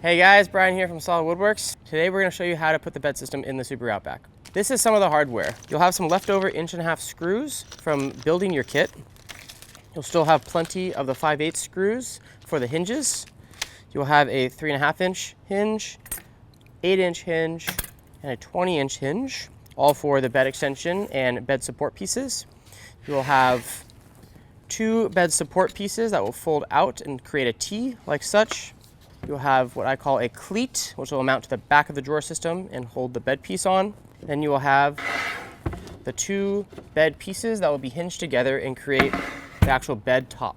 Hey guys, Brian here from Solid Woodworks. Today we're going to show you how to put the bed system in the Subaru Outback. This is some of the hardware. You'll have some leftover 1.5" screws from building your kit. You'll still have plenty of the 5/8 screws for the hinges. You'll have a 3.5" hinge, 8" hinge, and a 20" hinge, all for the bed extension and bed support pieces. You'll have 2 bed support pieces that will fold out and create a T like such. You'll have what I call a cleat, which will mount to the back of the drawer system and hold the bed piece on. Then you will have the 2 bed pieces that will be hinged together and create the actual bed top.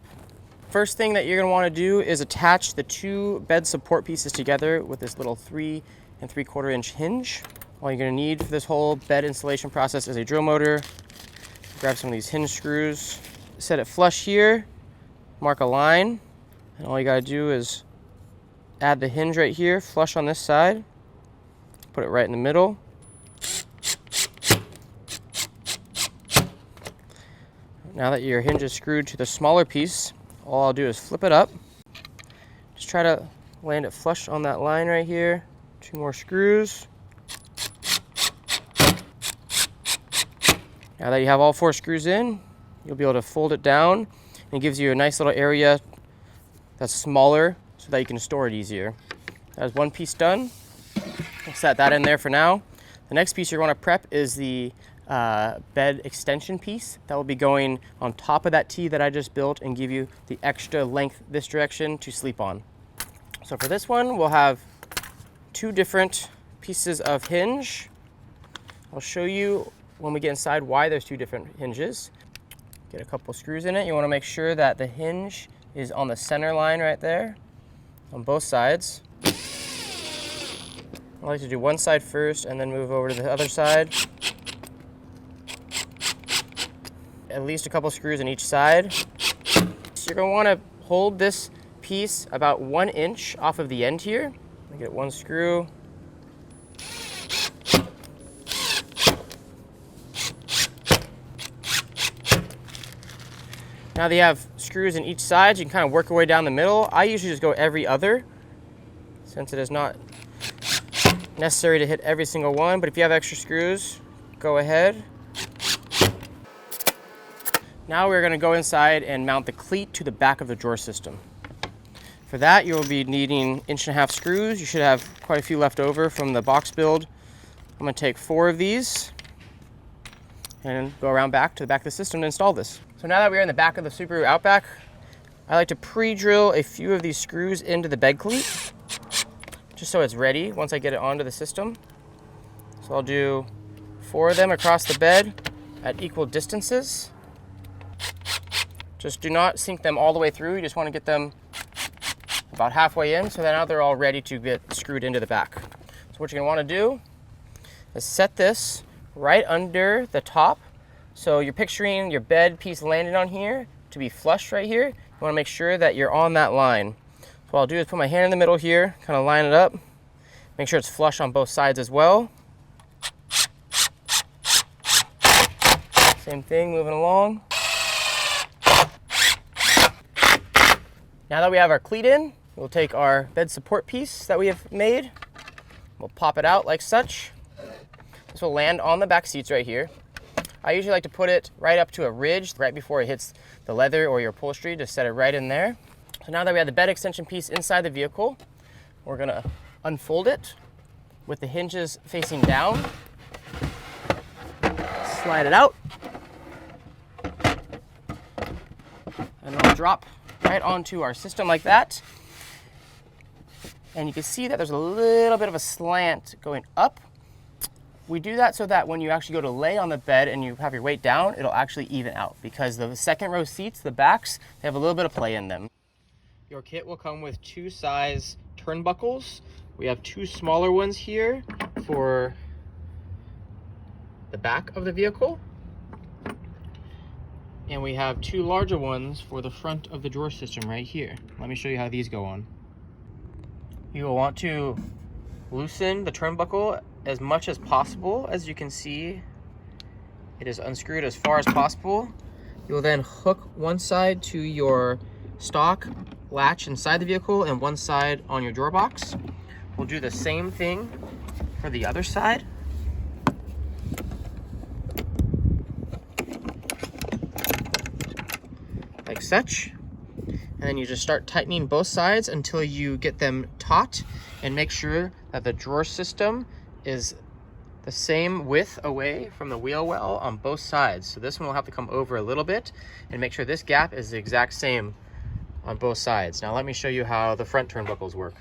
First thing that you're going to want to do is attach the 2 bed support pieces together with this little 3 3/4" hinge. All you're going to need for this whole bed installation process is a drill motor. Grab some of these hinge screws, set it flush here, mark a line, and all you got to do is add the hinge right here, flush on this side, put it right in the middle. Now that your hinge is screwed to the smaller piece, all I'll do is flip it up. Just try to land it flush on that line right here. 2 more screws. Now that you have all 4 screws in, you'll be able to fold it down, and it gives you a nice little area that's smaller so that you can store it easier. That's 1 piece done. We'll set that in there for now. The next piece you're going to prep is the bed extension piece that will be going on top of that T that I just built and give you the extra length this direction to sleep on. So for this one, we'll have 2 different pieces of hinge. I'll show you when we get inside why there's 2 different hinges. Get a couple screws in it. You want to make sure that the hinge is on the center line right there on both sides. I like to do one side first and then move over to the other side. At least a couple screws on each side. So you're going to want to hold this piece about 1 inch off of the end here. Get 1 screw. Now that you have screws in each side, you can kind of work your way down the middle. I usually just go every other, since it is not necessary to hit every single one, but if you have extra screws, go ahead. Now we're going to go inside and mount the cleat to the back of the drawer system. For that, you'll be needing 1.5" screws. You should have quite a few left over from the box build. I'm going to take 4 of these and go around back to the back of the system to install this. So now that we're in the back of the Subaru Outback, I like to pre-drill a few of these screws into the bed cleat, just so it's ready once I get it onto the system. So I'll do 4 of them across the bed at equal distances. Just do not sink them all the way through. You just want to get them about halfway in, so that now they're all ready to get screwed into the back. So what you're going to want to do is set this right under the top. So you're picturing your bed piece landing on here to be flush right here. You want to make sure that you're on that line. So what I'll do is put my hand in the middle here, kind of line it up. Make sure it's flush on both sides as well. Same thing, moving along. Now that we have our cleat in, we'll take our bed support piece that we have made. We'll pop it out like such. This will land on the back seats right here. I usually like to put it right up to a ridge right before it hits the leather or your upholstery to set it right in there. So now that we have the bed extension piece inside the vehicle, we're going to unfold it with the hinges facing down. Slide it out. And it'll drop right onto our system like that. And you can see that there's a little bit of a slant going up. We do that so that when you actually go to lay on the bed and you have your weight down, it'll actually even out, because the second row seats, the backs, they have a little bit of play in them. Your kit will come with 2 size turnbuckles. We have 2 smaller ones here for the back of the vehicle. And we have 2 larger ones for the front of the drawer system right here. Let me show you how these go on. You will want to loosen the turnbuckle as much as possible. As you can see, it is unscrewed as far as possible. You will then hook one side to your stock latch inside the vehicle and one side on your drawer box. We'll do the same thing for the other side. Like such. And then you just start tightening both sides until you get them taut, and make sure that the drawer system is the same width away from the wheel well on both sides. So this one will have to come over a little bit, and make sure this gap is the exact same on both sides. Now let me show you how the front turnbuckles work.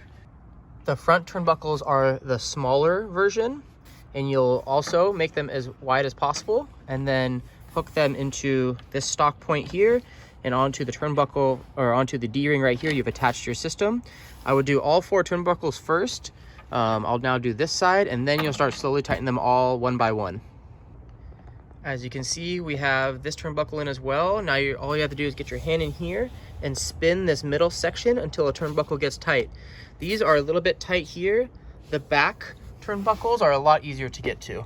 The front turnbuckles are the smaller version, and you'll also make them as wide as possible and then hook them into this stock point here and onto the turnbuckle, or onto the D-ring right here you've attached to your system. I would do all 4 turnbuckles first. I'll now do this side, and then you'll start slowly tightening them all one by one. As you can see, we have this turnbuckle in as well. Now all you have to do is get your hand in here and spin this middle section until a turnbuckle gets tight. These are a little bit tight here. The back turnbuckles are a lot easier to get to.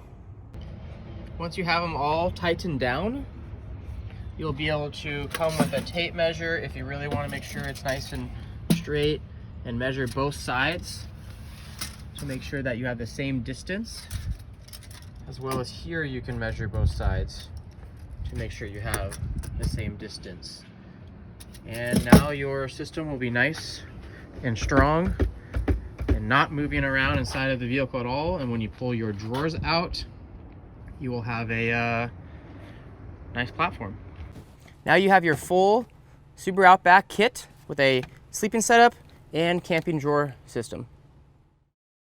Once you have them all tightened down, you'll be able to come with a tape measure if you really want to make sure it's nice and straight, and measure both sides to make sure that you have the same distance. As well as here, you can measure both sides to make sure you have the same distance. And now your system will be nice and strong and not moving around inside of the vehicle at all. And when you pull your drawers out, you will have a nice platform. Now you have your full Subaru Outback kit with a sleeping setup and camping drawer system.